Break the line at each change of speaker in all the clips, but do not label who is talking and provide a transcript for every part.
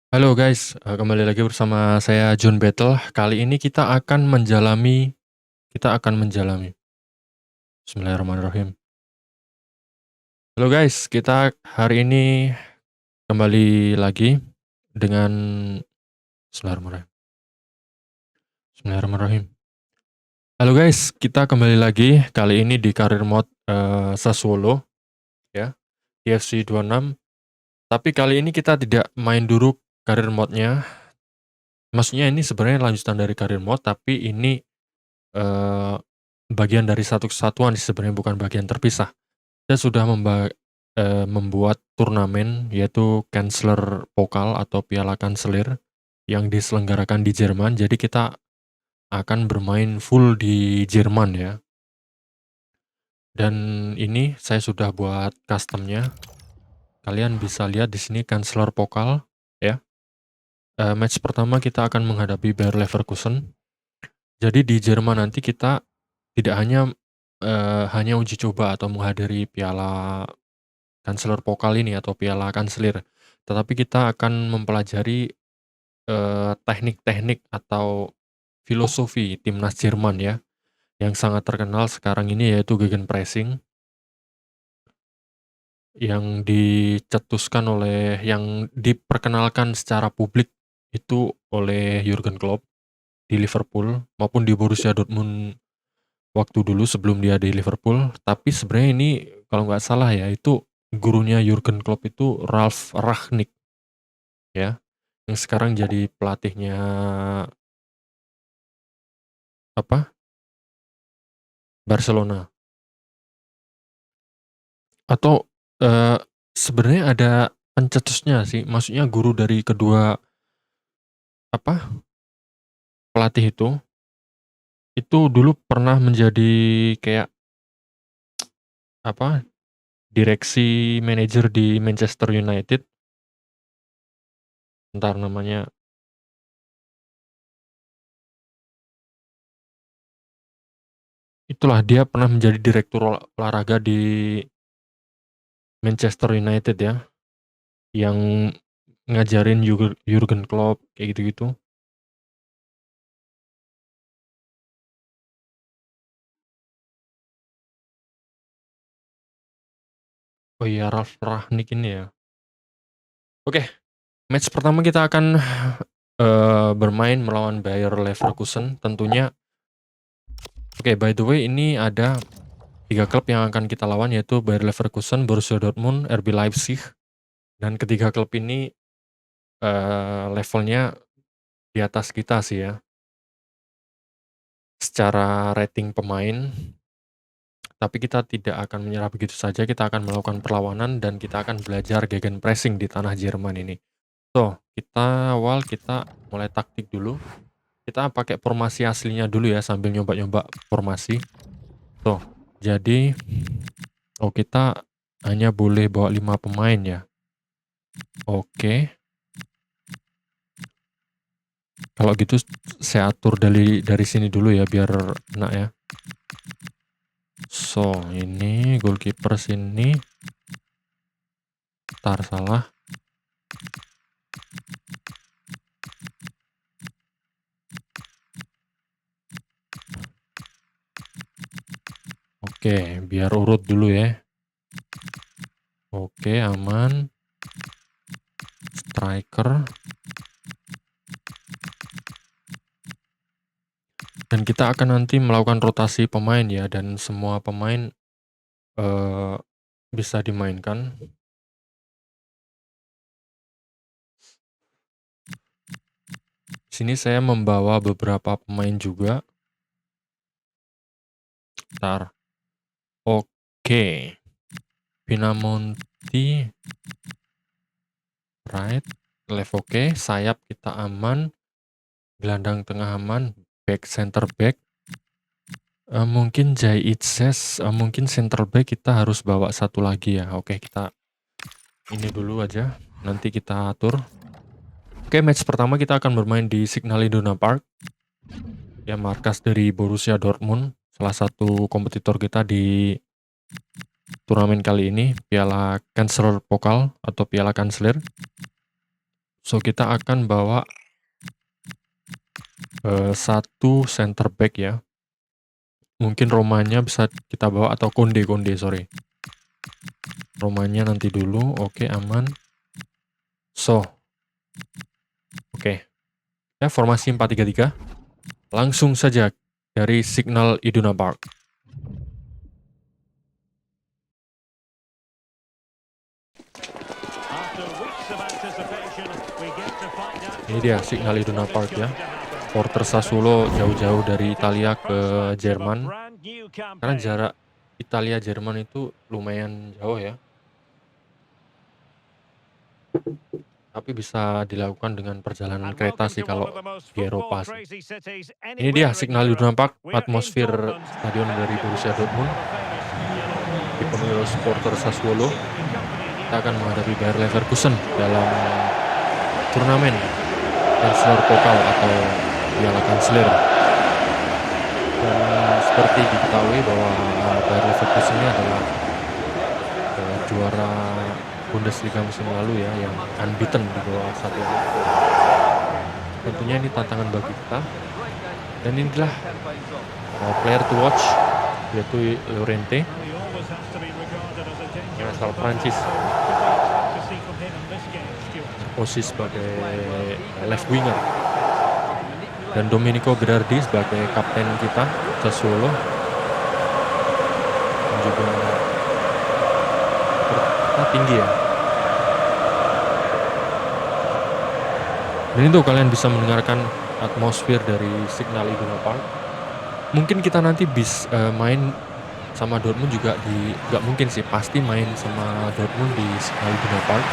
Halo guys, kembali lagi bersama saya John Battle. Kali ini kita akan menjalami Bismillahirrahmanirrahim. Halo guys, kita hari ini kembali lagi dengan Bismillahirrahmanirrahim. Bismillahirrahmanirrahim. Halo guys, kita kembali lagi kali ini di Career Mode Sassuolo ya, di FC 26. Tapi kali ini kita tidak main dulu Career Mode-nya. Maksudnya ini sebenarnya lanjutan dari Career Mode, tapi ini Eee, bagian dari satu kesatuan sih sebenarnya, bukan bagian terpisah. Saya sudah membuat turnamen, yaitu Kanzler Pokal atau Piala Kanselir yang diselenggarakan di Jerman. Jadi kita akan bermain full di Jerman ya. Dan ini saya sudah buat custom-nya. Kalian bisa lihat di sini Kanzler Pokal ya. Match pertama kita akan menghadapi Bayer Leverkusen. Jadi di Jerman nanti kita tidak hanya uji coba atau menghadiri Piala Kanselir Pokal ini atau Piala Kanselir, tetapi kita akan mempelajari, teknik-teknik atau filosofi timnas Jerman ya, yang sangat terkenal sekarang ini yaitu gegenpressing, yang diperkenalkan secara publik itu oleh Jurgen Klopp di Liverpool maupun di Borussia Dortmund waktu dulu sebelum dia di Liverpool. Tapi sebenarnya ini kalau nggak salah ya, itu gurunya Jurgen Klopp itu Ralf Rangnick ya, yang sekarang jadi pelatihnya apa, Barcelona. Atau, sebenarnya ada pencetusnya sih, maksudnya guru dari kedua, apa, pelatih itu dulu pernah menjadi kayak, apa, direksi manajer di Manchester United, entar namanya itulah, dia pernah menjadi direktur olahraga di Manchester United ya, yang ngajarin Jurgen Klopp kayak gitu-gitu. Oh iya, Ralf Rangnick ini ya. Oke, match pertama kita akan, bermain melawan Bayer Leverkusen tentunya. Oke, by the way ini ada 3 klub yang akan kita lawan, yaitu Bayer Leverkusen, Borussia Dortmund, RB Leipzig, dan ketiga klub ini, levelnya di atas kita sih ya, secara rating pemain. Tapi kita tidak akan menyerah begitu saja, kita akan melakukan perlawanan dan kita akan belajar gegenpressing di tanah Jerman ini. So, kita mulai taktik dulu. Kita pakai formasi aslinya dulu ya, sambil nyoba-nyoba formasi. Tuh, jadi kita hanya boleh bawa 5 pemain ya. Oke. Kalau gitu saya atur dari sini dulu ya biar enak ya. So, ini goalkeeper sini. Entar salah. Oke, biar urut dulu ya. Oke, aman. Striker. Dan kita akan nanti melakukan rotasi pemain ya, dan semua pemain bisa dimainkan. Sini saya membawa beberapa pemain juga. Bentar. Oke. Pinamonti. Right. Left oke. Sayap kita aman. Gelandang tengah aman. Back, center back. Mungkin Jai Itzes. Mungkin center back kita harus bawa satu lagi ya. Oke, kita ini dulu aja. Nanti kita atur. Oke, match pertama kita akan bermain di Signal Iduna Park. Ya, markas dari Borussia Dortmund. Salah satu kompetitor kita di turnamen kali ini, Piala Kanselir Pokal atau Piala Kanselir. So, kita akan bawa 1 center back ya. Mungkin Romanya bisa kita bawa atau Konde, sorry. Romanya nanti dulu, oke aman. So, oke. Ya, formasi 4-3-3. Langsung saja dari Signal Iduna Park. Ini dia Signal Iduna Park ya. Supporter Sassuolo jauh-jauh dari Italia ke Jerman. Karena jarak Italia-Jerman itu lumayan jauh ya. Tapi bisa dilakukan dengan perjalanan kereta sih kalau di Eropa sih. Ini dia Signal Iduna Park, atmosfer stadion dari Borussia Dortmund. Dipenuhi oleh supporter Sassuolo. Kita akan menghadapi Bayer Leverkusen dalam turnamen Chancellor Pokal atau Piala Kanselir. Dan seperti diketahui bahwa Bayer Leverkusen ini adalah juara Bundesliga musim lalu ya, yang unbeaten di bawah 1. Tentunya ini tantangan bagi kita. Dan inilah player to watch, yaitu Llorente, yang asal Prancis. Posisi sebagai left winger. Dan Domenico Berardi sebagai kapten kita, Sassuolo. Dan juga tinggi ya. Dan itu kalian bisa mendengarkan atmosfer dari Signal Iduna Park. Mungkin kita nanti bisa main sama Dortmund juga nggak mungkin sih, pasti main sama Dortmund di Signal Iduna Park.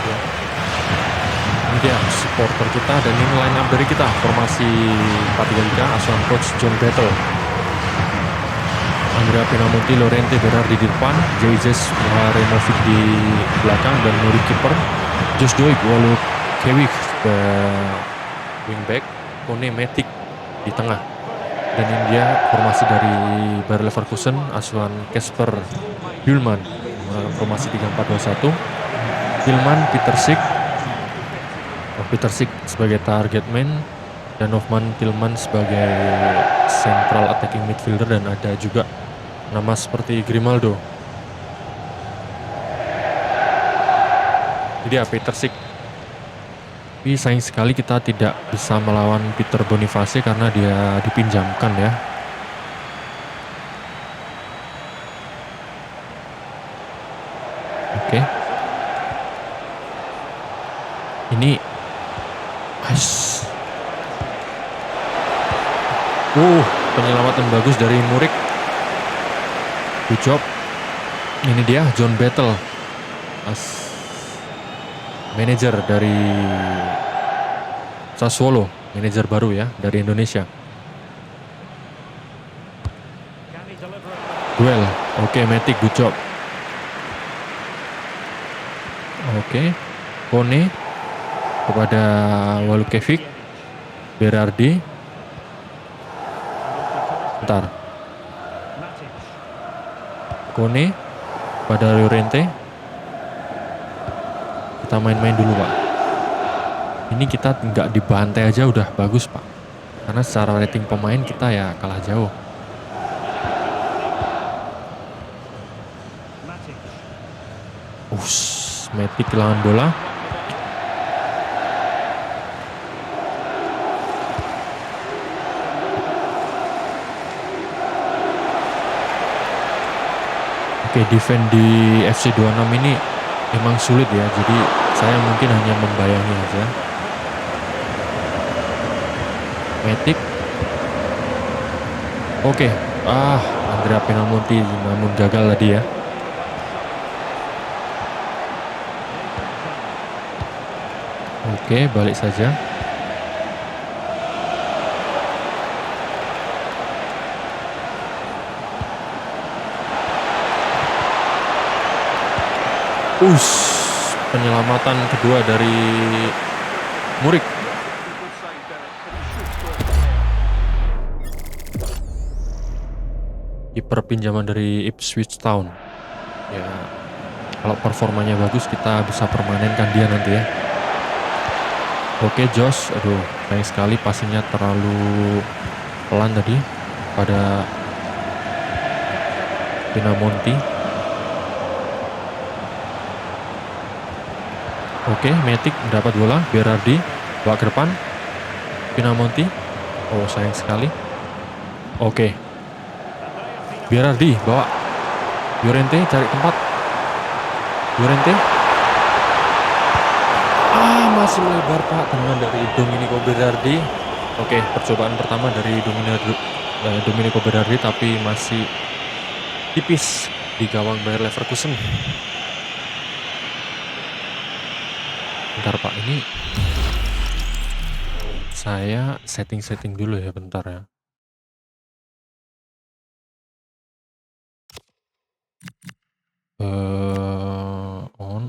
Ya. Ini dia supporter kita dan ini line up dari kita, formasi 4-3-3, asuhan coach John Battle. Andrea Pinamonti, Llorente, Berardi di depan, Jesus Removic di belakang dan Nuri kiper, Josh Doig, Kewik wingback, Kone Matic di tengah. Dan ini dia formasi dari Bayer Leverkusen, asuhan Kasper Hjulmand, formasi 3-4-2-1. Tillman, Peter Sik sebagai target man, dan Hoffman Tillman sebagai central attacking midfielder, dan ada juga nama seperti Grimaldo. Jadi ya Peter Sik. Tapi sayang sekali kita tidak bisa melawan Peter Boniface karena dia dipinjamkan ya. Oke. Ini penyelamatan bagus dari Murik. Good job. Ini dia John Battle, manajer dari Sassuolo, manajer baru ya dari Indonesia. Duel, oke, Matic, good job. Oke, Kone kepada Walukevic, Berardi, bentar, Kone pada Llorente. Kita main-main dulu Pak. Ini kita nggak dibantai aja udah bagus Pak. Karena secara rating pemain kita ya kalah jauh. Matic kehilangan bola. Oke, defend di FC 26 ini emang sulit ya, jadi saya mungkin hanya membayangi aja. Matic. Oke, Andrea Pinamonti namun gagal tadi ya. Oke, balik saja. Penyelamatan kedua dari Murik. Kiper pinjaman dari Ipswich Town. Ya, kalau performanya bagus kita bisa permanenkan dia nanti ya. Oke, Josh. Aduh, sayang sekali passingnya terlalu pelan tadi pada Pinamonti. Oke, Matic mendapat bola, Berardi bawa ke depan, Pinamonti. Oh, sayang sekali. Oke, Berardi bawa, Llorente cari tempat, Llorente. Masih melebar Pak, tendangan dari Domenico Berardi. Oke, percobaan pertama dari Domenico Berardi, tapi masih tipis di gawang Bayer Leverkusen. Bentar Pak, ini saya setting dulu ya, bentar ya.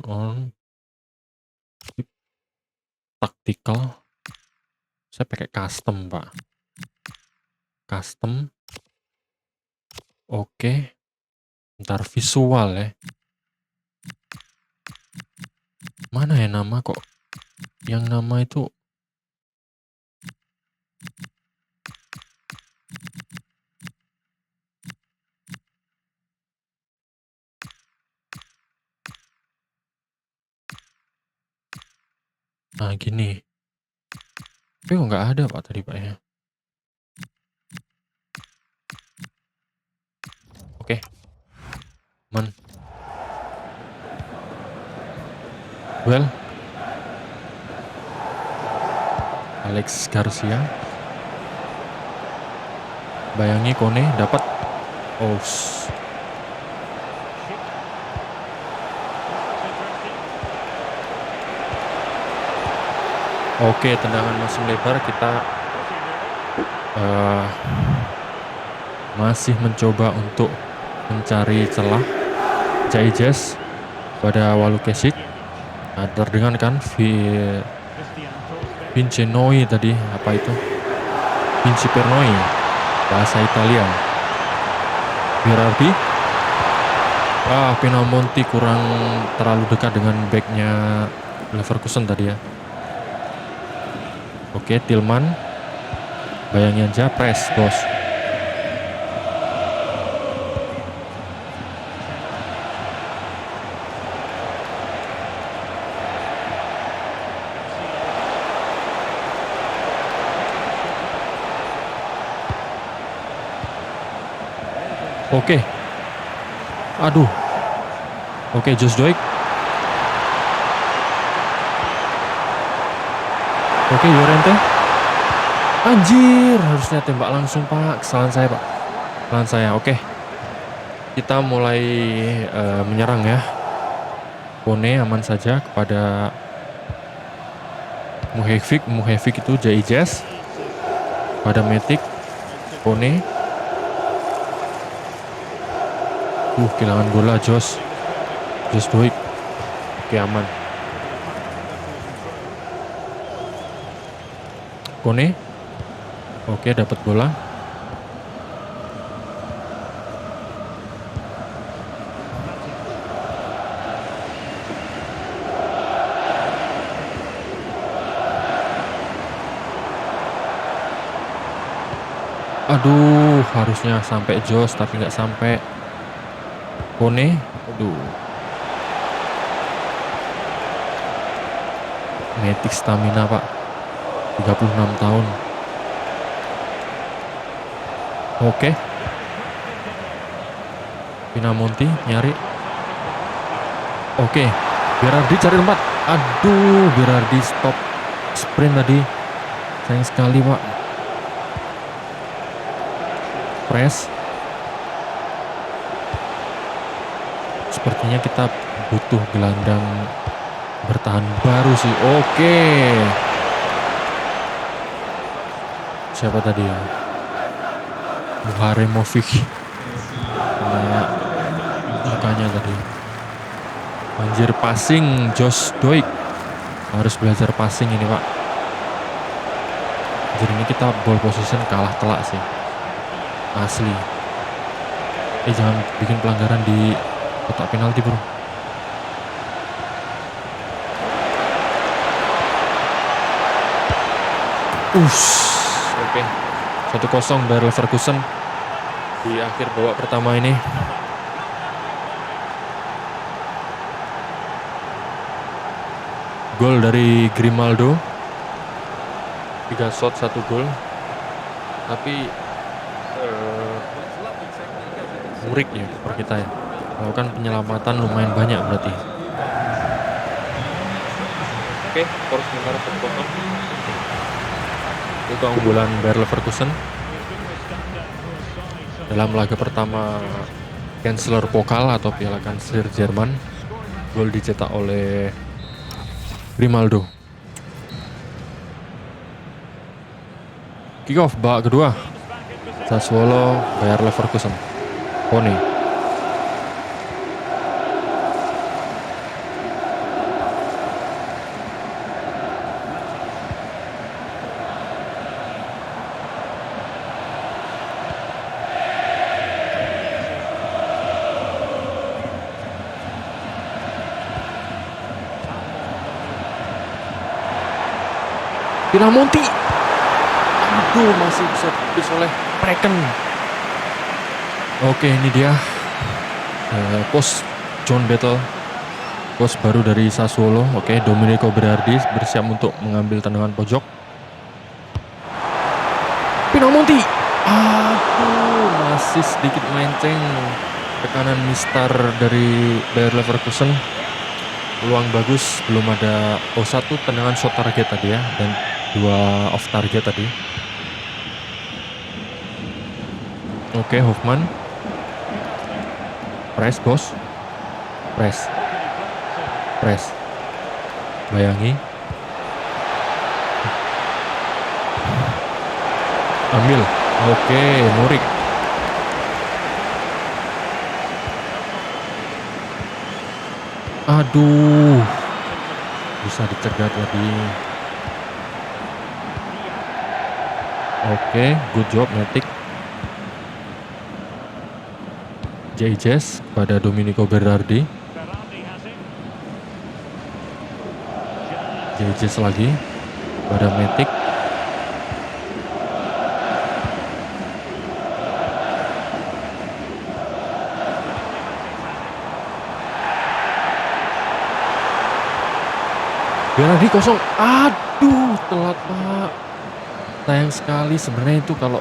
On taktikal. Saya pakai custom Pak. Custom. Oke. Bentar, visual ya. Mana ya nama kok? Yang nama itu nah gini. Tapi kok nggak ada Pak tadi Pak ya. Oke. Man. Well. Alex Garcia. Bayangi Kone dapat. Oh. Oke, tendangan masih melebar. Kita masih mencoba untuk mencari celah. Jaijes pada Walukesik. Nah, terdengar kan Vincenoi tadi, apa itu? Vinci Pernoi, bahasa Italia. Berardi. Pinamonti kurang terlalu dekat dengan backnya Leverkusen tadi ya. Oke, Tillman. Bayangin aja, press, bos. Oke. Aduh. Oke, Josh Doig. Oke, Llorente. Anjir, harusnya tembak langsung Pak. Kesalahan saya Pak. Kesalahan saya. Oke. Kita mulai menyerang ya. Kone aman saja kepada Muhefic itu Jaijes. Pada Matic. Kone. Kehilangan bola Josh Doig. Oke, aman. Kone. Oke, dapat bola. Aduh, harusnya sampai Josh tapi nggak sampai. Kone. Aduh. Matic stamina Pak. 36 tahun. Oke. Pinamonti nyari. Oke. Berardi cari tempat. Aduh, Berardi stop sprint tadi. Sayang sekali Pak. Press. Sepertinya kita butuh gelandang bertahan baru sih. Oke. Siapa tadi ya? Muharemovic. Kena mukanya tadi. Anjir, passing Josh Doig. Harus belajar passing ini Pak. Jadi ini kita ball position kalah telak sih. Asli. Jangan bikin pelanggaran di kotak penalti bro. Oke. 1-0 Bayer Leverkusen di akhir babak pertama ini. Gol dari Grimaldo. 3 shot 1 gol. Tapi murik ya kiper kita ya. Melakukan penyelamatan lumayan banyak berarti. Oke, skor sementara 1-0. Itu keunggulan Bayer Leverkusen dalam laga pertama Kanselir Pokal atau Piala Kanselir Jerman. Gol dicetak oleh Grimaldo. Kick off babak kedua. Sassuolo Bayer Leverkusen. Pone. Pinamonti. Aduh, masih bisa ditepis oleh Preken. Oke, ini dia coach John Battle, coach baru dari Sassuolo. Oke, Domenico Berardi bersiap untuk mengambil tendangan pojok. Pinamonti. Aduh, masih sedikit melenceng. Tekanan mistar dari Bayer Leverkusen. Peluang bagus, belum ada. Satu tendangan shot target tadi ya, dan 2 off target tadi. Oke, Hoffman. Press, bos. Press. Bayangi. Ambil. Oke, Murik. Aduh. Bisa dicegat lagi. Oke, good job Matic. Jayces pada Domenico Berardi. Jayces lagi pada Matic. Berardi kosong. Aduh, telat pak. Sayang sekali sebenarnya itu, kalau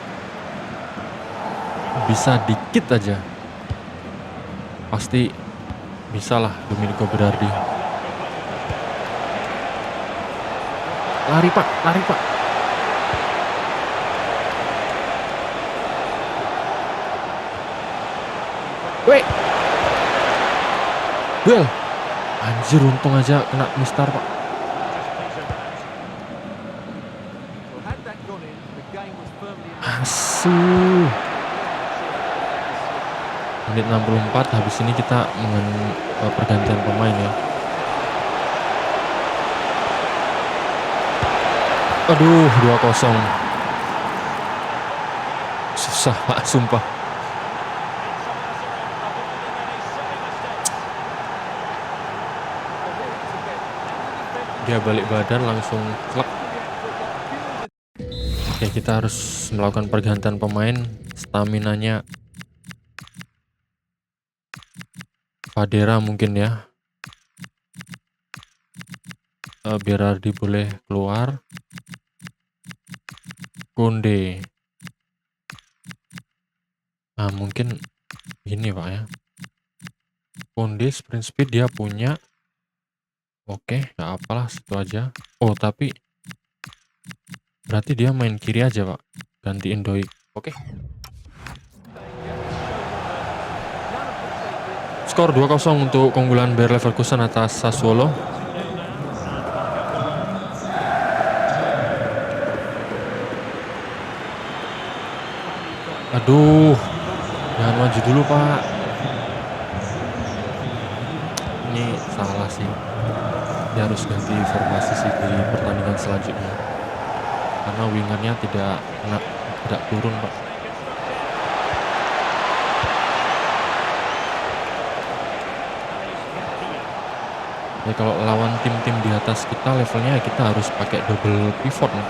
bisa dikit aja pasti bisa lah Domenico Berardi. Lari pak. Weh, duel. Anjir, untung aja kena mistar pak. Asuh. Menit 64, habis ini kita pergantian pemain ya. Aduh, 2-0. Susah pak, sumpah. Dia balik badan langsung klek. Oke, kita harus melakukan pergantian pemain. Staminanya Fadera mungkin ya. Berardi boleh keluar. Konde. Nah, mungkin gini pak ya. Konde sprint speed dia punya. Oke, gak apalah, situ aja. Oh, tapi berarti dia main kiri aja pak. Gantiin Doi. Oke. Skor 2-0 untuk keunggulan Bayer Leverkusen atas Sassuolo. Aduh, jangan maju dulu pak. Ini salah sih. Dia harus ganti formasi sih di pertandingan selanjutnya. Karena wingernya tidak turun pak. Ya, kalau lawan tim-tim di atas kita levelnya, kita harus pakai double pivot nih.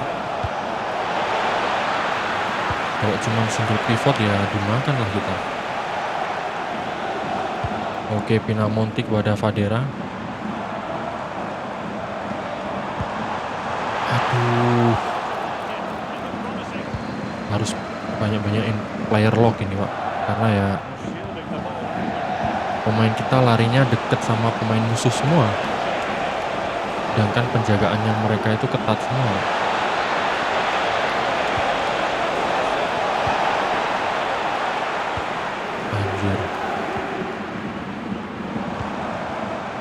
Kalau cuma single pivot ya dimakan lah kita. Oke, Pinamonti kepada Fadera. Aduh, harus banyak-banyakin player lock ini Pak, karena ya pemain kita larinya deket sama pemain musuh semua, sedangkan penjagaannya mereka itu ketat semua. Anjir.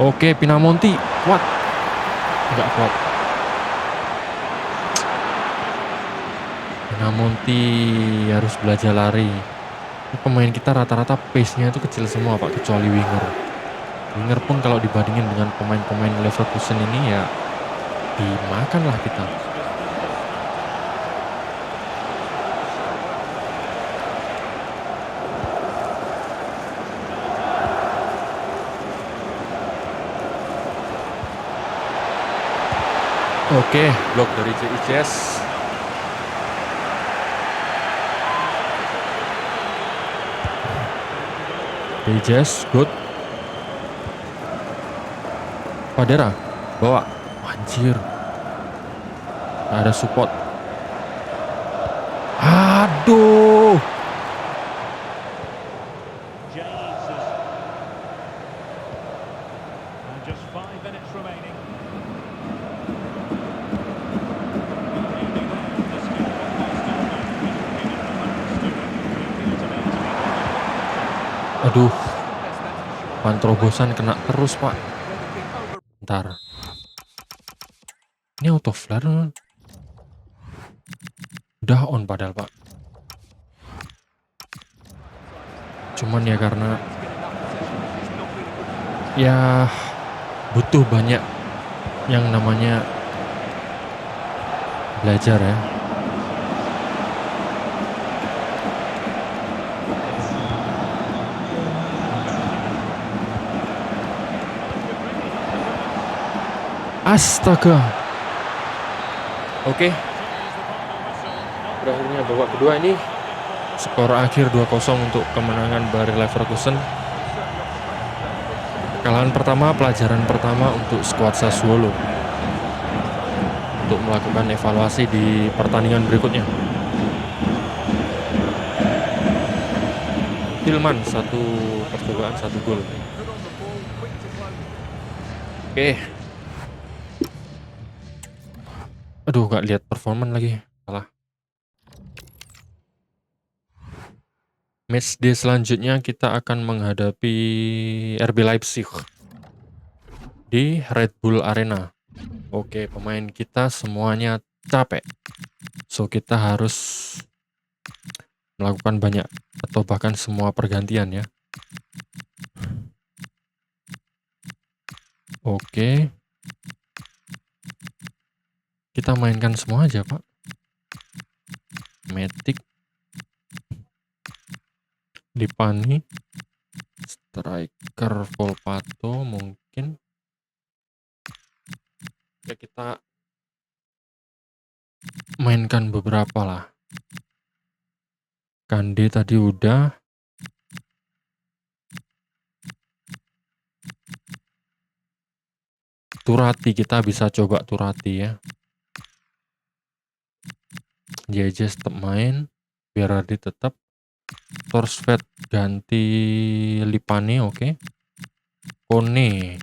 Oke, Pinamonti kuat, nggak kuat. Pinamonti harus belajar lari. Pemain kita rata-rata pace-nya itu kecil semua Pak, kecuali winger. Winger pun kalau dibandingin dengan pemain-pemain Leverkusen ini ya dimakan lah kita. Oke, blok dari JICS. JICS, good. Fadera, bawa. Anjir. Gak ada support. Aduh. Aduh. Panterobosan kena terus Pak. Bentar. Ini auto flare. Udah on padahal Pak. Cuman ya karena ya butuh banyak yang namanya belajar ya. Astaga. Oke. Berakhirnya babak kedua ini. Skor akhir 2-0 untuk kemenangan Bayer Leverkusen. Kekalahan pertama, pelajaran pertama untuk skuad Sassuolo untuk melakukan evaluasi di pertandingan berikutnya. Tillman 1 percobaan 1 gol. Oke. Aduh, gak lihat performan lagi. Salah. Match day selanjutnya kita akan menghadapi RB Leipzig di Red Bull Arena. Oke, pemain kita semuanya capek. So, kita harus melakukan banyak atau bahkan semua pergantian ya. Oke. Kita mainkan semua aja, Pak. Matic, Lipani, striker Volpato mungkin. Ya kita mainkan beberapa lah. Kande tadi udah. Turati, kita bisa coba Turati ya. JJ tetap main. Berardi tetap. Torsvet ganti Lipani, oke. Kone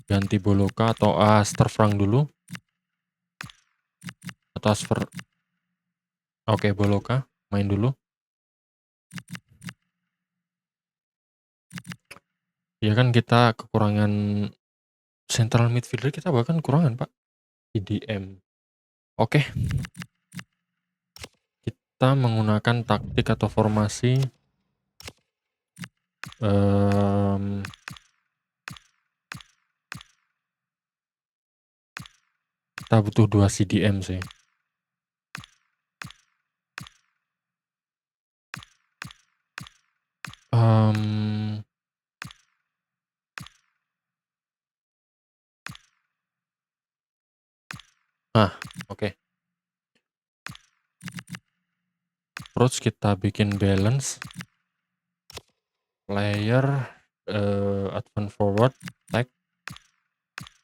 ganti Boloka atau Asterfrank dulu. Atau Asfer. Oke, Boloka main dulu. Ya kan kita kekurangan central midfielder, kita bahkan kekurangan Pak. IDM. Oke. Kita menggunakan taktik atau formasi kita butuh 2 CDM sih. Oke. approach kita bikin balance. Player advance forward, tag.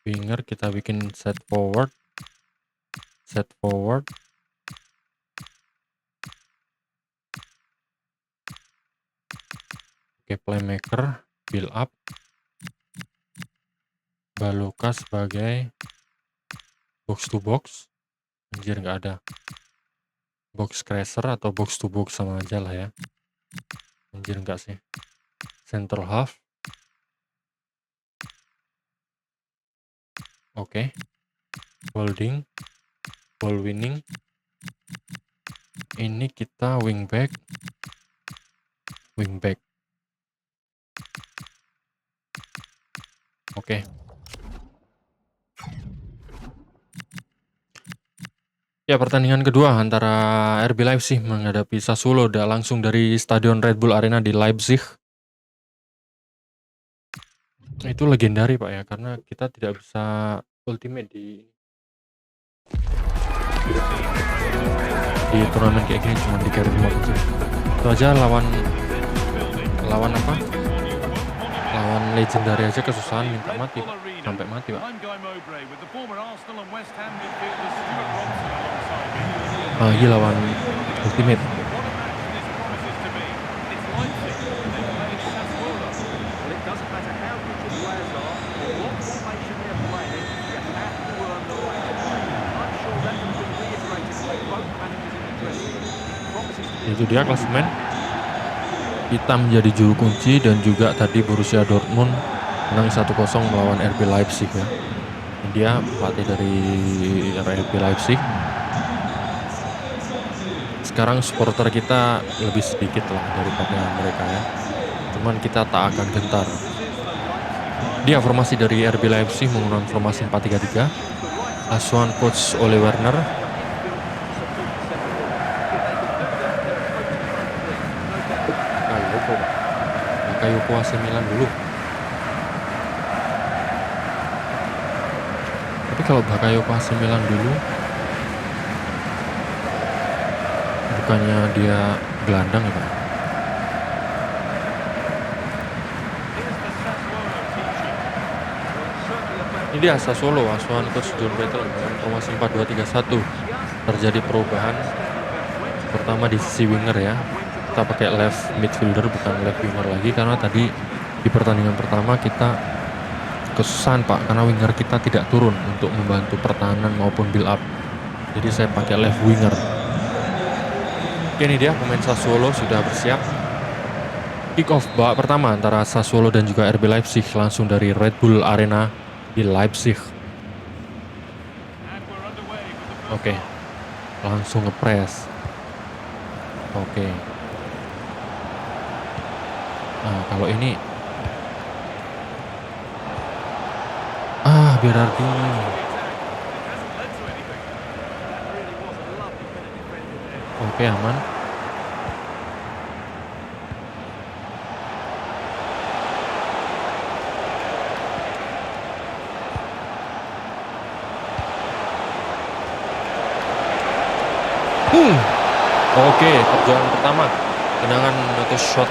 Winger kita bikin set forward. Oke, playmaker, build up. Baluka sebagai box to box. Anjir, nggak ada. Box crasher atau box to box sama aja lah ya. Anjir, nggak sih. Central half. Oke. Holding. Ball winning. Ini kita wingback. Oke. Ya, pertandingan kedua antara RB Leipzig menghadapi Sassuolo langsung dari Stadion Red Bull Arena di Leipzig. Itu legendari Pak ya, karena kita tidak bisa ultimate di turnamen kayak gini, cuma di career mode aja. Itu aja lawan apa? Lawan legendary aja kesusahan minta mati, sampai mati Pak. Lagi lawan ultimate. Itu dia klasemen. Kita menjadi juru kunci dan juga tadi Borussia Dortmund menang 1-0 melawan RB Leipzig ya. Dia pelatih dari RB Leipzig. Sekarang supporter kita lebih sedikit lah daripada mereka ya. Cuman kita tak akan gentar. Dia formasi dari RB Leipzig menggunakan formasi 4-3-3. Asuhan coach Ole Werner. Bakayoko AC Milan dulu. Tapi kalau Bakayoko AC Milan dulu, bukannya dia gelandang ya Pak? Ini dia Sassuolo, asuhan coach John Battle dengan formasi 4-2-3-1. Terjadi perubahan pertama di sisi winger ya. Kita pakai left midfielder bukan left winger lagi, karena tadi di pertandingan pertama kita kesusahan Pak, karena winger kita tidak turun untuk membantu pertahanan maupun build up. Jadi saya pakai left winger. Oke, ini dia pemain Sassuolo sudah bersiap. Kick off babak pertama antara Sassuolo dan juga RB Leipzig langsung dari Red Bull Arena di Leipzig. Oke. Langsung ngepres. Oke. Nah, kalau ini Berardi. Oke, aman. Oke, perjuangan pertama. Tendangan atau shot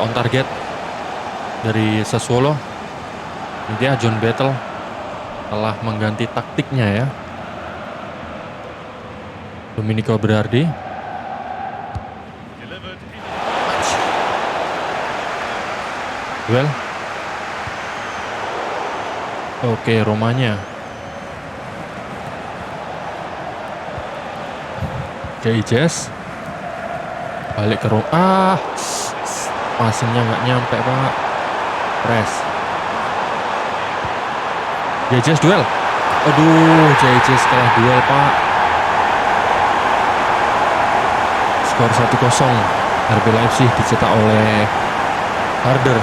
on target dari Sassuolo. Ini dia John Battle telah mengganti taktiknya ya. Domenico Berardi. Duel. Oke, Romanya. JJS. Balik ke passingnya nggak nyampe Pak. Press. JJS duel. Aduh, JJS kalah duel Pak. Skor 1-0. RB Leipzig dicetak oleh Harder.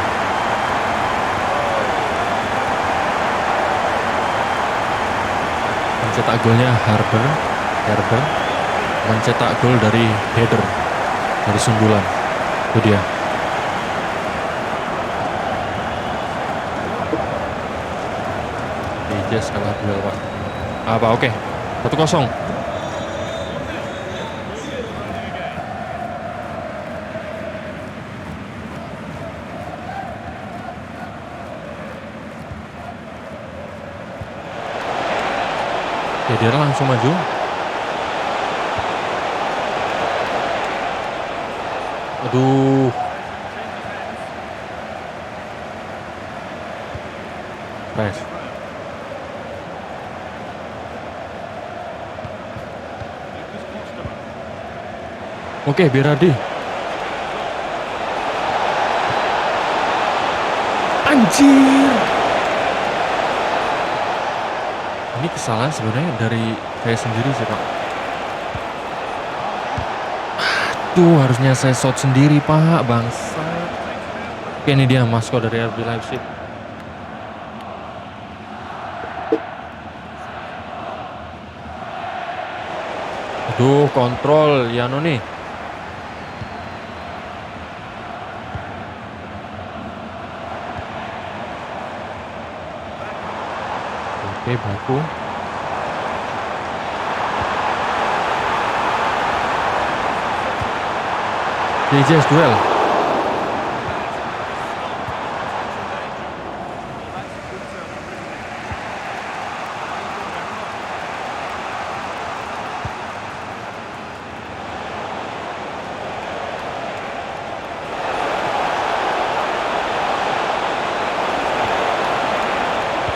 Mencetak golnya Harder. Mencetak gol dari header, dari sundulan. Itu dia. JJS kalah duel Pak. Oke. 1-0. Dia langsung maju. Aduh. Press. Oke, Berardi. Anjir. Ini kesalahan sebenarnya dari saya sendiri sih, Pak. Aduh, harusnya saya shot sendiri, Pak. Bangsa. Oke, ini dia maskot dari RB Leipzig. Aduh, kontrol Yano nih. Oke, baku. JJ's duel.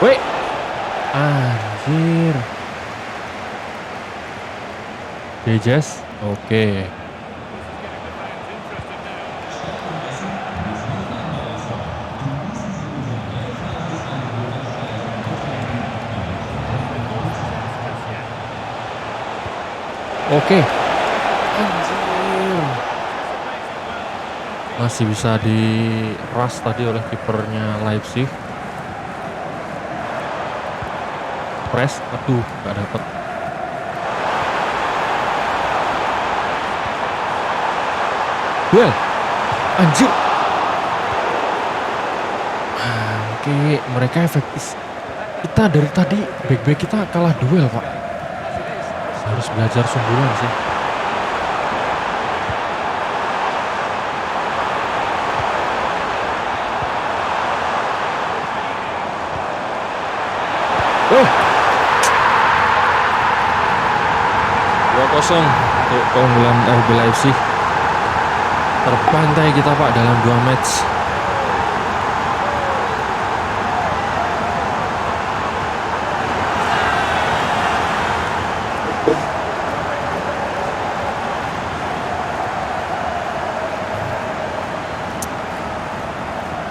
Woi. Anjir. JJ's. Oke. Oke. Anjir. Masih bisa diras tadi oleh kipernya Leipzig. Press, aduh, gak dapet. Duel. Anjir. Oke, mereka efektif. Kita dari tadi back-back kita kalah duel, Pak. Harus belajar sungguhan sih. Oh. 2-0 untuk keunggulan RB Leipzig. Terbantai kita, Pak, dalam 2 match.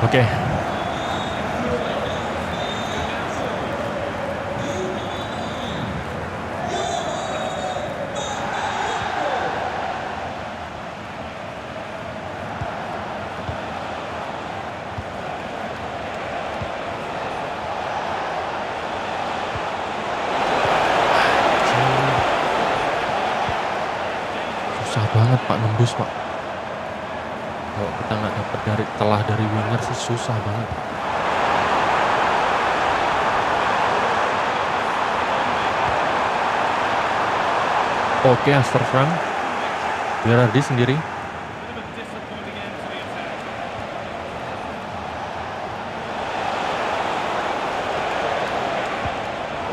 Oke. Susah banget, Pak, nembus, Pak. Kalau kita nggak dapat dari winger sih susah banget. Oke, Aster Frank. Berardi sendiri.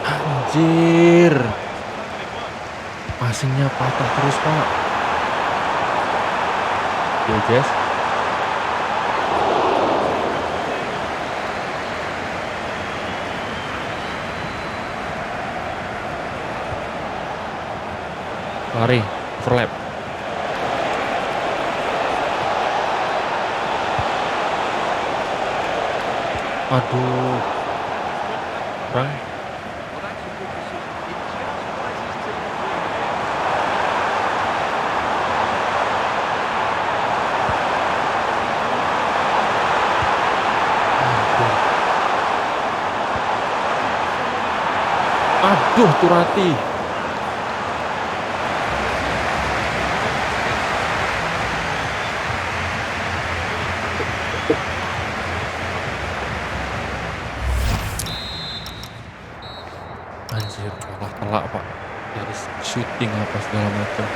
Anjir. Passingnya patah terus, Pak. Jess. Lari, overlap. Aduh. Kurang. Aduh, Turati. Anjir, kalah telak, Pak. Dari shooting apa segala macam.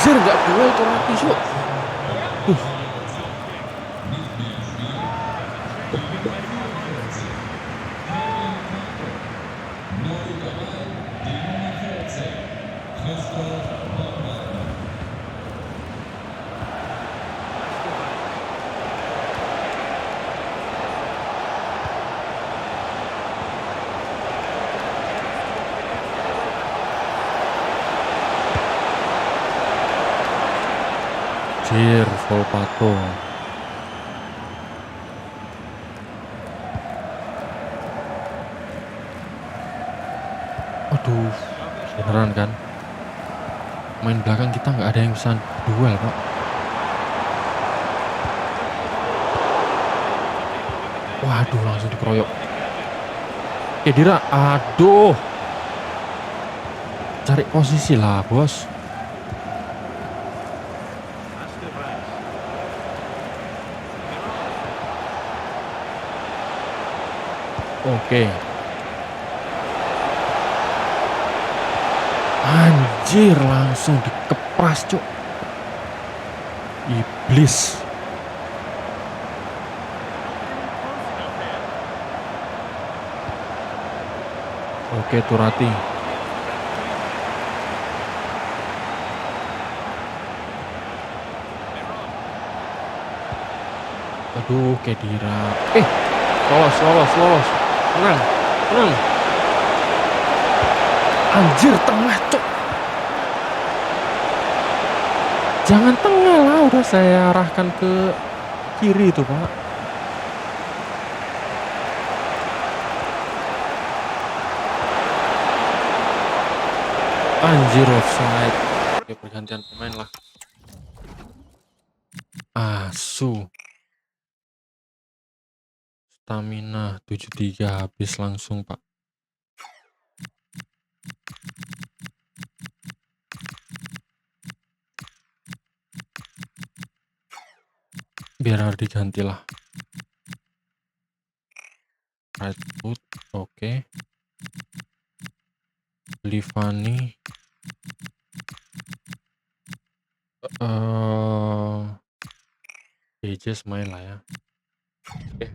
Anjir, nggak duel tuh Rati, Cuk. Anjir, Volpato. Aduh, beneran kan? Main belakang kita nggak ada yang bisa duel, Pak. Waduh, langsung dikeroyok. Khedira, aduh. Cari posisi lah, bos. Oke. Anjir, langsung dikepras, Cuk. Iblis. Oke, Turati. Aduh, Khedira. Lolos. Tenang. Anjir, tengah, Cuk. Jangan tengah lah, udah saya arahkan ke kiri itu, Pak. Anjir, offside. Oke, pergantian pemain lah. Asu. Stamina 73 habis langsung, Pak. Biar harus diganti lah. Right foot, oke. Livani. Ages main lah ya. Oke.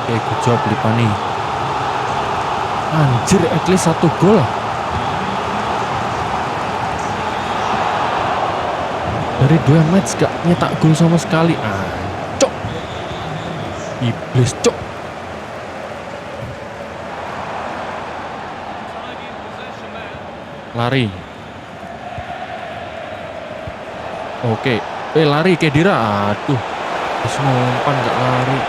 Oke, good job Livani. Anjir, at least 1 gol. Dari 2 match gak nyetak gol sama sekali. Cok. Iblis, cok. Lari. Oke. Lari Khedira. Aduh. Terus ngumpan gak lari.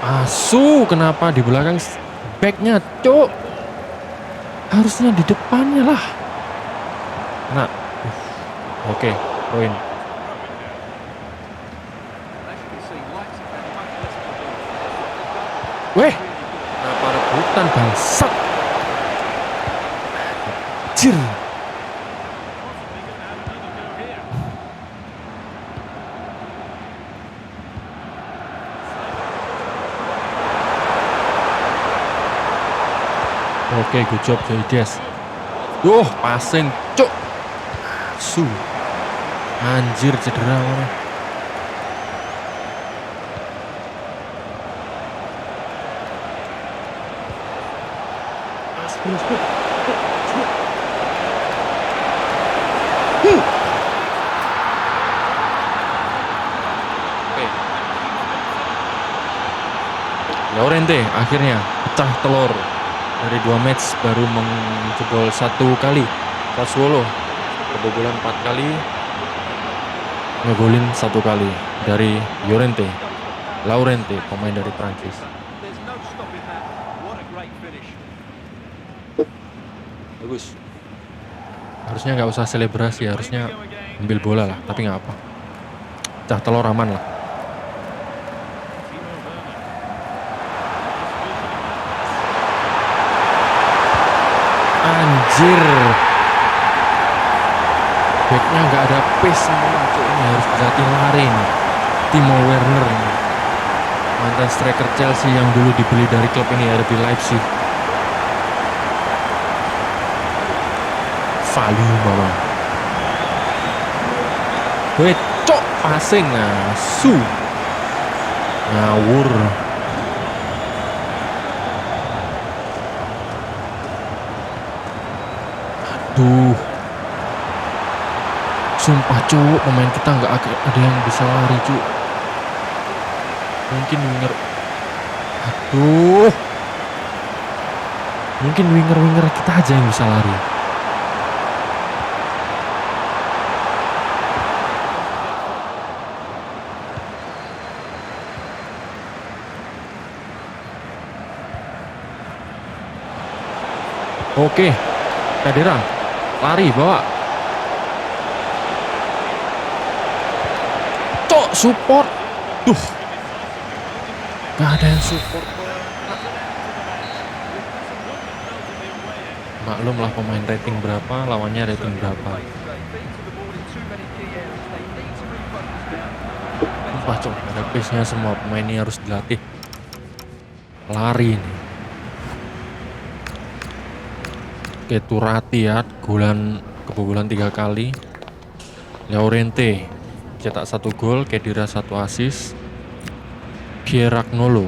Asu, kenapa di belakang backnya, cok? Harusnya di depannya lah. Nah, oke, poin. Weh, kenapa rebutan bangsat? Anjir. Oke, good job Jaides. Passing, cuk. Su. Anjir, cedera mana. Llorente akhirnya pecah telur dari 2 match baru menjebol 1 kali. Sassuolo kebobolan 4 kali, ngegolin 1 kali dari Llorente. Laurente, pemain dari Prancis. Bagus. Harusnya nggak usah selebrasi, harusnya ambil bola lah, tapi nggak apa. Pecah telur aman lah. Anjir, backnya nggak ada pace semua, ini harus berlatih lari nih. Timo Werner ini, mantan striker Chelsea yang dulu dibeli dari klub ini, RB Leipzig. Value mama. Cok passing ngasu. Ngawur. Aduh. Sumpah cowok, pemain kita nggak ada yang bisa lari cuk. Mungkin winger. Aduh. Mungkin winger kita aja yang bisa lari. Oke, Kadira lari bawa. Cok support. Duh. Gak ada yang support. Maklum lah pemain rating berapa, lawannya rating berapa. Sumpah cok, ada pace-nya semua pemain ini harus dilatih. Lari nih. Oke, Turati ya, kebobolan 3 kali. Llorente cetak 1 gol, Khedira 1 assist. Pierragnolo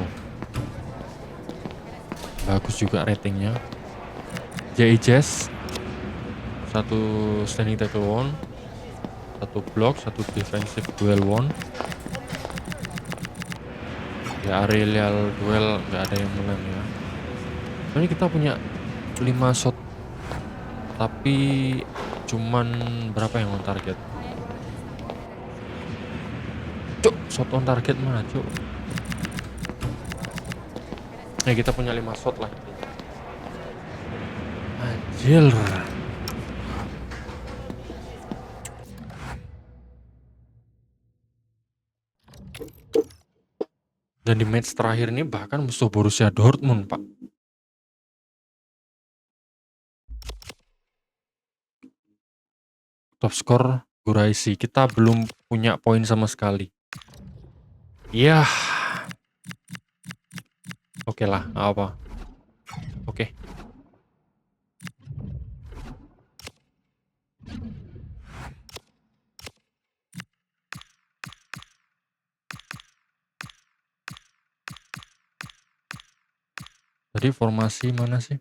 bagus juga ratingnya. Jez 1 standing tackle won, 1 block, 1 defensive duel won. Ya aerial duel nggak ada yang menang ya. Ini kita punya 5 shot tapi cuman berapa yang on target? Cuk, shot on target mana cuk? Kita punya 5 shot lah. Anjir. Dan di match terakhir ini bahkan musuh Borussia Dortmund, Pak. Top skor Guraisi. Kita belum punya poin sama sekali. Yah. Oke lah, apa. Oke. Tadi formasi mana sih?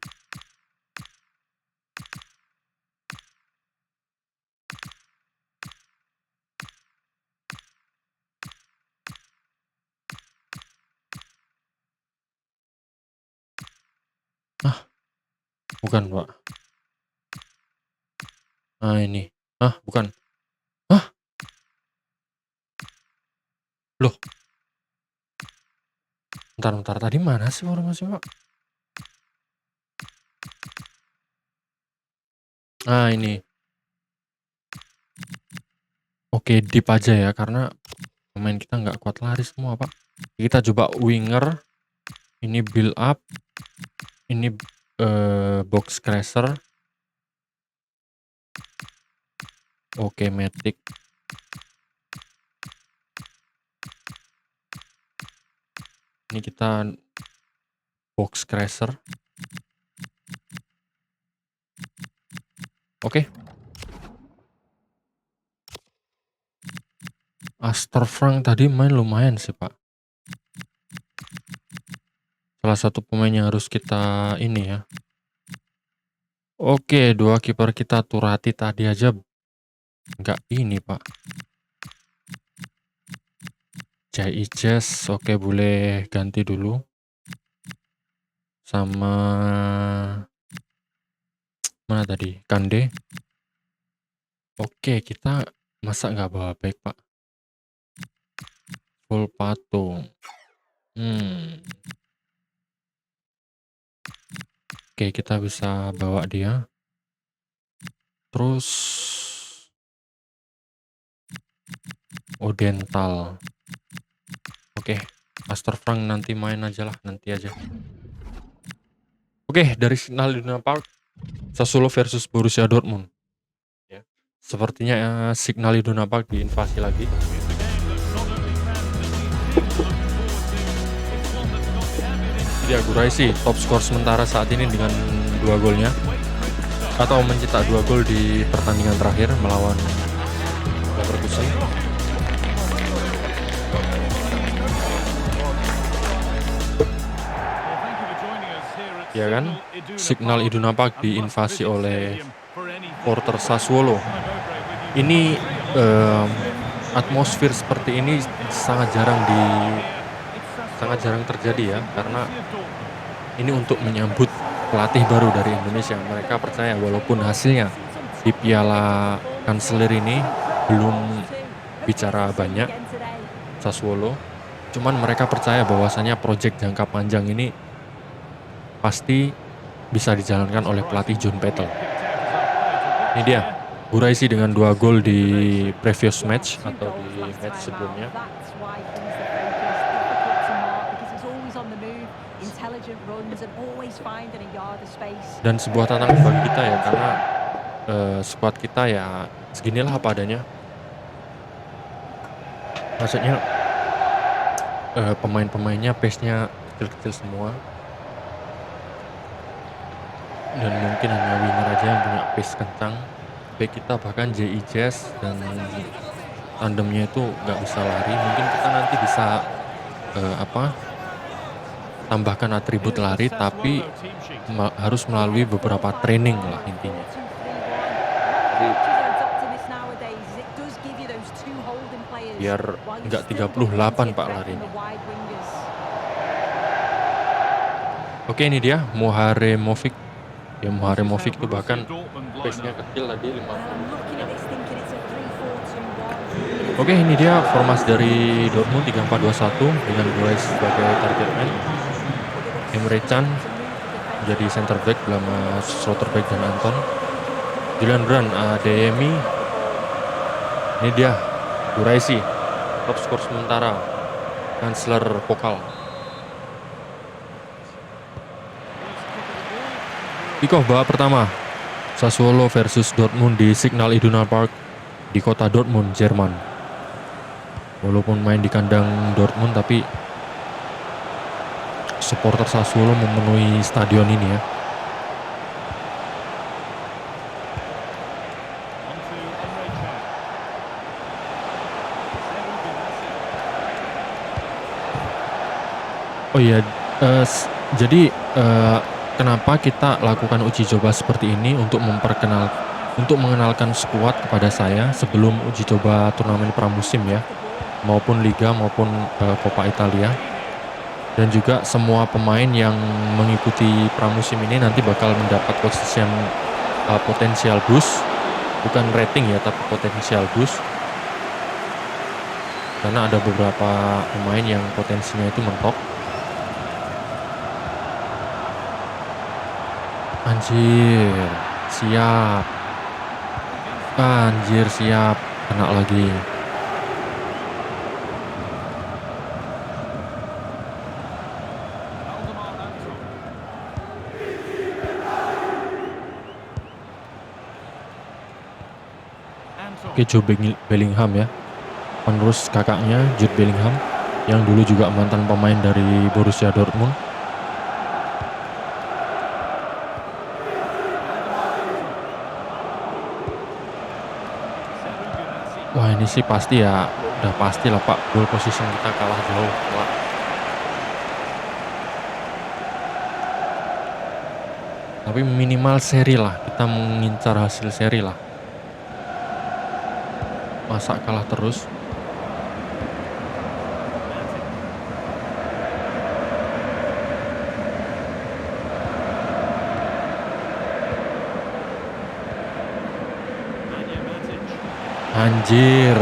Bukan, Pak. Nah, ini. Bukan. Loh. Bentar. Tadi mana sih formasi, Pak? Ini. Oke, deep aja ya, karena pemain kita nggak kuat lari semua, Pak. Kita coba winger. Ini build up. Ini box crasher. Oke, Matic. Ini kita box crasher. Oke. Astor Frank tadi main lumayan sih, Pak. Salah satu pemain yang harus kita ini ya. Oke, 2 kiper kita Turati tadi aja nggak ini, Pak. Jez, oke boleh ganti dulu. sama mana tadi? Kande. Oke, kita masa nggak bawa back, Pak? Full patung. Oke, kita bisa bawa dia. Terus Odental. Oke, Master Frank nanti main aja lah, nanti aja. Oke, dari Signal Iduna Park, Sassuolo versus Borussia Dortmund. Ya. Sepertinya Signal Iduna Park diinvasi lagi. Jadi Guraisi top skor sementara saat ini dengan 2 golnya, atau mencetak 2 gol di pertandingan terakhir melawan Leverkusen. Ya kan, Signal Iduna Park diinvasi oleh supporter Sassuolo. Ini atmosfer seperti ini sangat jarang terjadi ya, karena ini untuk menyambut pelatih baru dari Indonesia. Mereka percaya walaupun hasilnya di Piala Kanselir ini belum bicara banyak Sassuolo, cuman mereka percaya bahwasanya proyek jangka panjang ini pasti bisa dijalankan oleh pelatih John Petel. Ini dia, Guraisi dengan 2 gol di previous match atau di match sebelumnya. Dan sebuah tantangan bagi kita ya, karena squad kita ya seginilah apa adanya. Maksudnya pemain-pemainnya pace-nya kecil-kecil semua. Dan mungkin hanya winger aja yang punya pace kencang. Back kita bahkan J.I. Jazz dan tandemnya itu nggak bisa lari. Mungkin kita nanti bisa tambahkan atribut lari, tapi harus melalui beberapa training lah intinya. Jadi biar nggak 38 Pak larinya. Oke, ini dia Moharemovic. Ya, Moharemovic itu bahkan pace-nya kecil tadi 50. Oke, ini dia formasi dari Dortmund 3-4-2-1 dengan Guraisi sebagai target man. Emre Can jadi center back bersama Slotterbeck dan Anton. Julian Brand, Adeyemi. Ini dia Guraisi, top skor sementara Kansler Pokal. Kickoff babak pertama, Sassuolo versus Dortmund di Signal Iduna Park di kota Dortmund, Jerman. Walaupun main di kandang Dortmund, tapi supporter Sassuolo memenuhi stadion ini ya. Oh iya, jadi kenapa kita lakukan uji coba seperti ini untuk mengenalkan skuad kepada saya sebelum uji coba turnamen pramusim ya, maupun Liga maupun Coppa Italia. Dan juga semua pemain yang mengikuti pramusim ini nanti bakal mendapat potensial boost, bukan rating ya, tapi potensial boost. Karena ada beberapa pemain yang potensinya itu mentok. Anjir, siap, kena lagi. Oke, Jude Bellingham ya, penerus kakaknya Jude Bellingham yang dulu juga mantan pemain dari Borussia Dortmund. Wah, ini sih pasti ya, udah pasti lah Pak, goal position kita kalah jauh. Tapi minimal seri lah, kita mengincar hasil seri lah. Masa kalah terus? Anjir.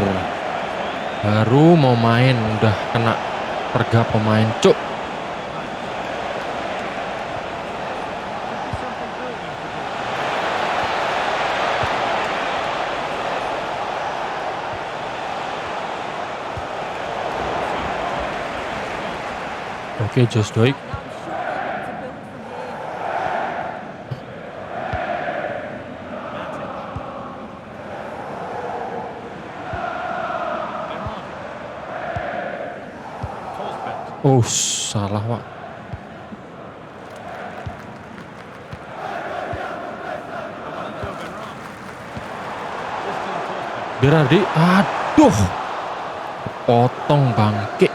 Baru mau main udah kena pergap pemain, cuk. Oke, Josh Doig. Oh, salah, Pak. Berardi, aduh. Potong bangke.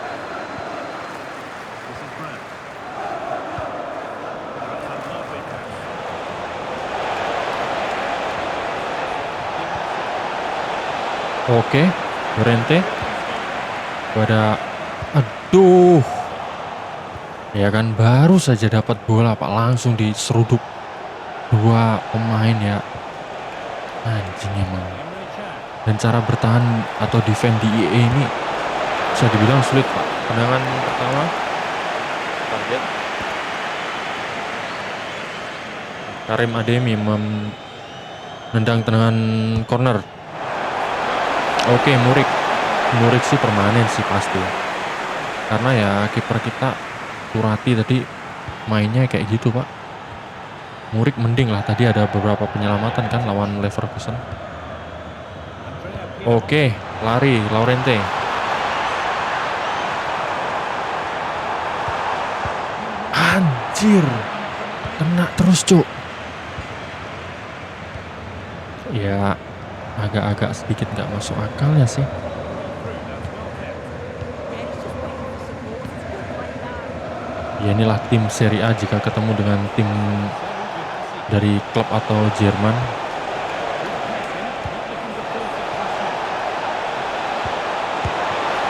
Oke, Llorente. Pada, aduh. Ya kan baru saja dapat bola Pak, langsung diseruduk dua pemain ya. Anjing emang. Dan cara bertahan atau defend di IE ini bisa dibilang sulit Pak. Tendangan pertama target Karim Adeyemi menendang tendangan corner. Oke, Murik sih permanen sih pasti. Karena ya kiper kita Turati tadi mainnya kayak gitu Pak. Murik mending lah, tadi ada beberapa penyelamatan kan lawan Leverkusen. Oke, lari Llorente. Anjir, kena terus cuk. Ya agak-agak sedikit nggak masuk akal ya sih. Ya inilah tim Serie A jika ketemu dengan tim dari klub atau Jerman.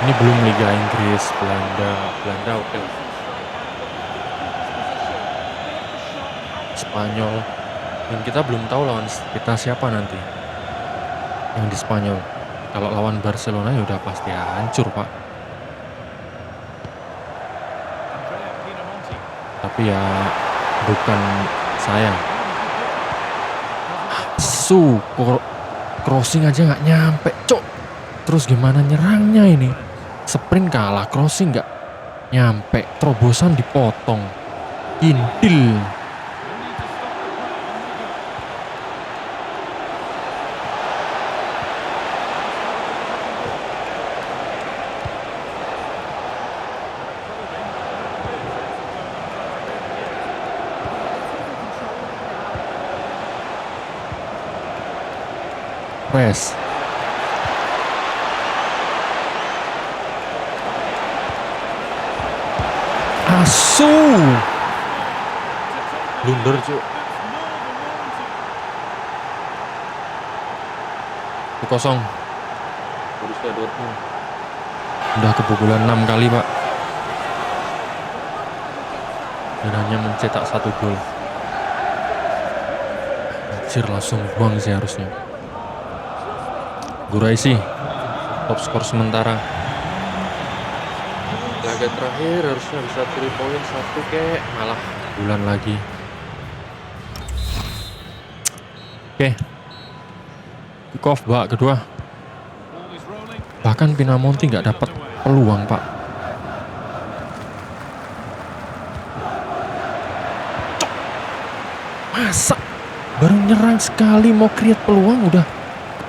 Ini belum Liga Inggris, Belanda oke. Spanyol. Dan kita belum tahu lawan kita siapa nanti. Yang di Spanyol. Kalau lawan Barcelona ya udah pasti hancur, Pak. Tapi ya bukan saya. Crossing aja nggak nyampe, cok. Terus gimana nyerangnya ini? Sprint kalah, crossing nggak nyampe, terobosan dipotong. Intil. Press. Asu. Blunder cuk. 2-0. Borussia Dortmund. Udah kebobolan 6 kali Pak. Dan hanya mencetak 1 gol. Anjir, langsung buang sih harusnya. Guraisi top skor sementara. Laga terakhir harusnya bisa 3 poin 1 kek, malah bulan lagi. Oke. Kick off babak kedua. Bahkan Pinamonti nggak dapat peluang Pak. Masa baru nyerang sekali mau create peluang udah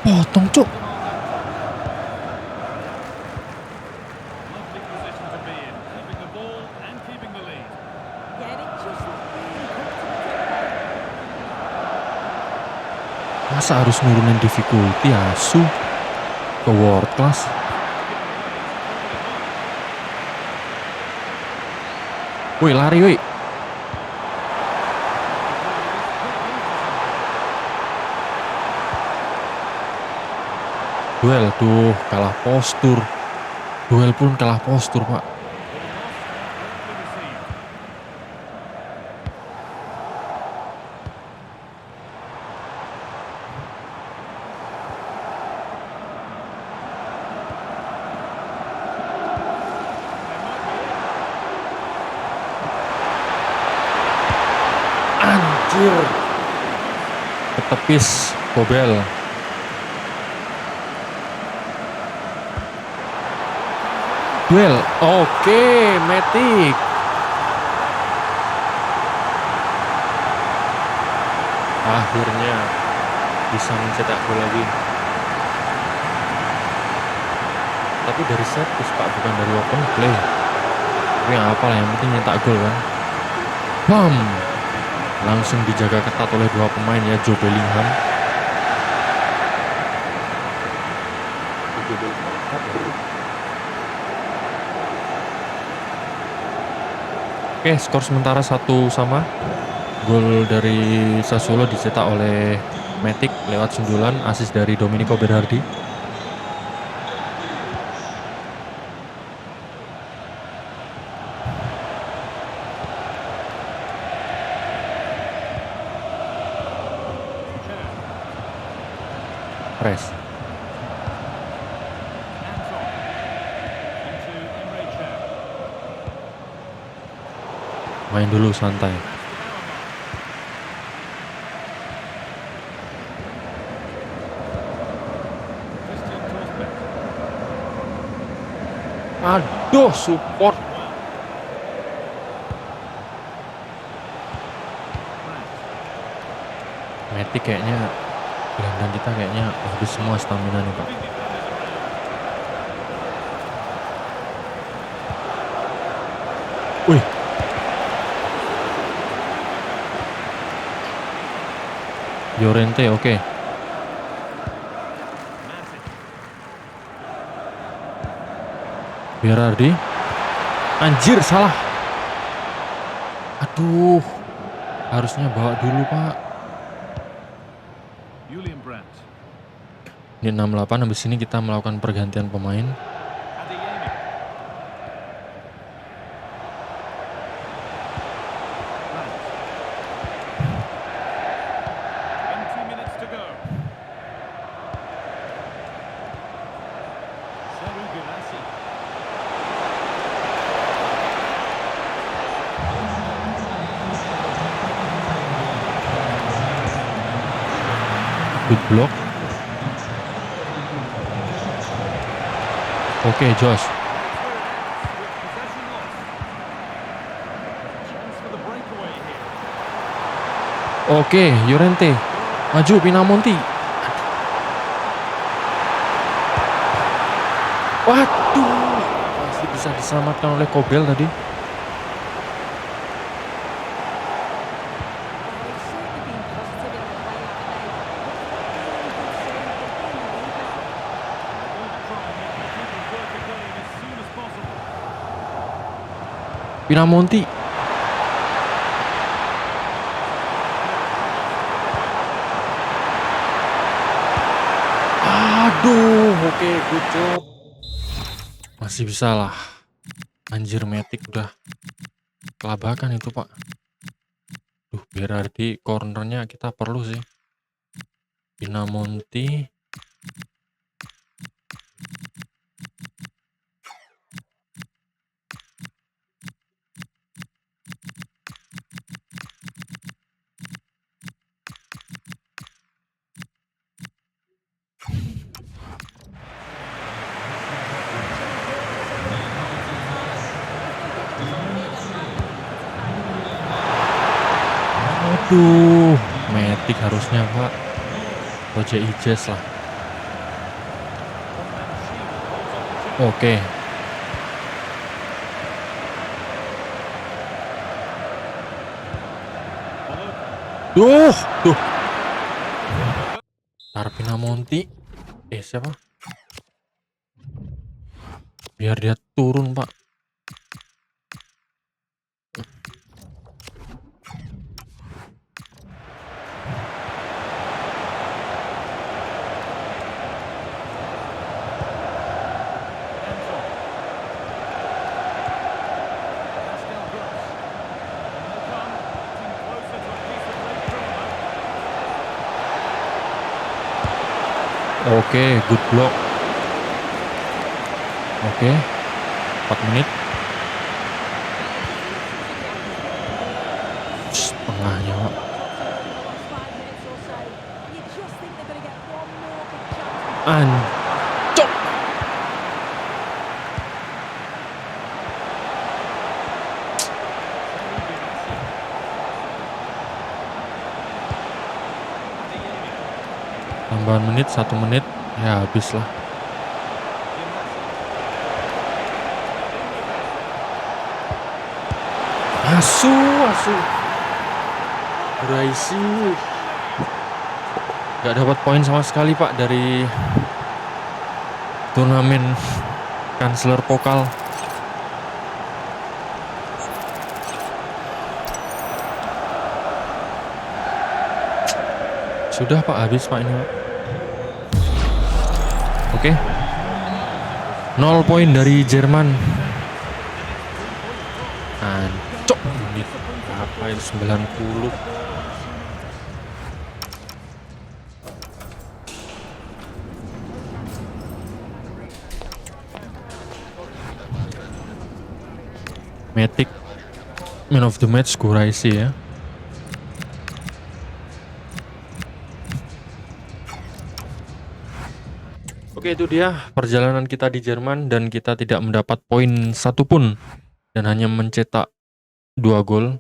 potong cuk. Masa harus nurunin difficulty asu ke world class. Woi lari woi. Duel tuh kalah postur. Duel pun kalah postur Pak. ketepis Kobel. Duel. Oke, Matic. Akhirnya bisa mencetak gol lagi. Tapi dari set piece Pak, bukan dari open play. Tapi apa lah, yang penting nyetak gol kan. Bam. Langsung dijaga ketat oleh dua pemain ya, Joe Bellingham. Oke, skor sementara 1-1. Gol dari Sassuolo dicetak oleh Matic lewat sundulan, assist dari Domenico Berardi. Press. Main dulu santai. Aduh, support. Matic kayaknya, gelandang kita kayaknya habis semua stamina nih Pak. Wih. Llorente, oke. Berardi. Anjir, salah. Aduh. Harusnya bawa dulu Pak. Ini 68, habis ini kita melakukan pergantian pemain. Good block. Oke, Josh. Oke, Llorente. Maju Pinamonti. Waduh, masih bisa diselamatkan oleh Kobel tadi. Pinamonti. Aduh, oke, good job. Masih bisa lah. Anjir, Matic udah kelabakan itu Pak. Duh, Berardi cornernya kita perlu sih. Pinamonti. Aduh, Matic harusnya Pak. Roger Ijes lah. Oke. Tuh. Pinamonti. Siapa? Biar dia turun Pak. Oke, good block. Oke, 4 menit. Tengahnya Pak. Ancok. Tambahan menit, 1 menit, ya habis lah. Asu. Quraisy. Gak dapat poin sama sekali Pak dari turnamen Kansler Pokal. Sudah Pak, habis Pak ini Pak. Oke. 0 poin dari Jerman. Ancok, menit berapa ini, 90. Matic man of the match Quraisy ya. Oke, itu dia perjalanan kita di Jerman dan kita tidak mendapat poin satupun dan hanya mencetak 2 gol.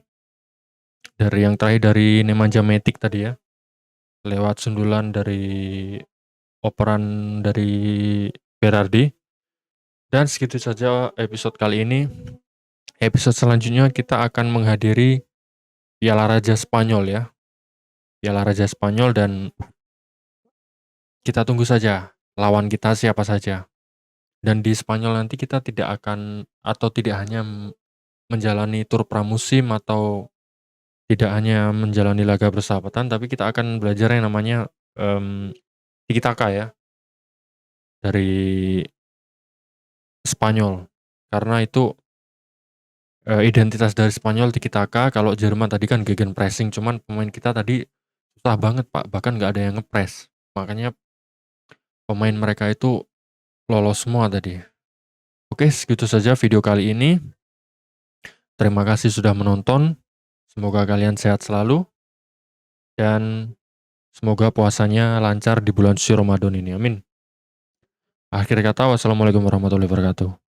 Dari yang terakhir dari Nemanja Matic tadi ya. Lewat sundulan dari operan dari Berardi. Dan segitu saja episode kali ini. Episode selanjutnya kita akan menghadiri Piala Raja Spanyol ya. Piala Raja Spanyol dan kita tunggu saja lawan kita siapa saja. Dan di Spanyol nanti kita tidak akan atau tidak hanya menjalani tur pramusim atau tidak hanya menjalani laga persahabatan, tapi kita akan belajar yang namanya tiki taka ya dari Spanyol. Karena itu identitas dari Spanyol tiki taka. Kalau Jerman tadi kan gegen pressing, cuman pemain kita tadi susah banget Pak, bahkan nggak ada yang ngepres. Makanya pemain mereka itu lolos semua tadi. Oke, segitu saja video kali ini. Terima kasih sudah menonton. Semoga kalian sehat selalu. Dan semoga puasanya lancar di bulan suci Ramadan ini. Amin. Akhir kata, wassalamualaikum warahmatullahi wabarakatuh.